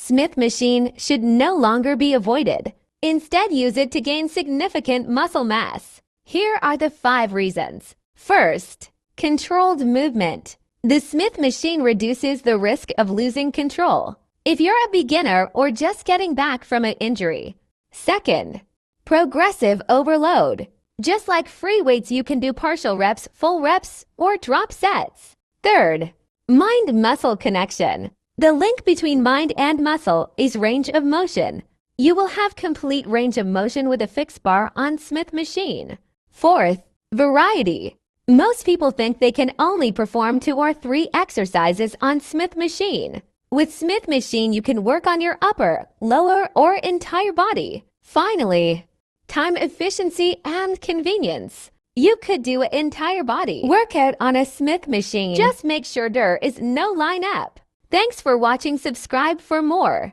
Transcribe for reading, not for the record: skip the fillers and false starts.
Smith machine should no longer be avoided. Instead, use it to gain significant muscle mass. Here are the 5 reasons. First, controlled movement. The Smith machine reduces the risk of losing control if you're a beginner or just getting back from an injury. Second, progressive overload. Just like free weights, you can do partial reps, full reps, or drop sets. Third, mind-muscle connection. The link between mind and muscle is range of motion. You will have complete range of motion with a fixed bar on Smith machine. Fourth, variety. Most people think they can only perform 2 or 3 exercises on Smith machine. With Smith machine, you can work on your upper, lower, or entire body. Finally, time efficiency and convenience. You could do an entire body workout on a Smith machine. Just make sure there is no line up. Thanks for watching. Subscribe for more.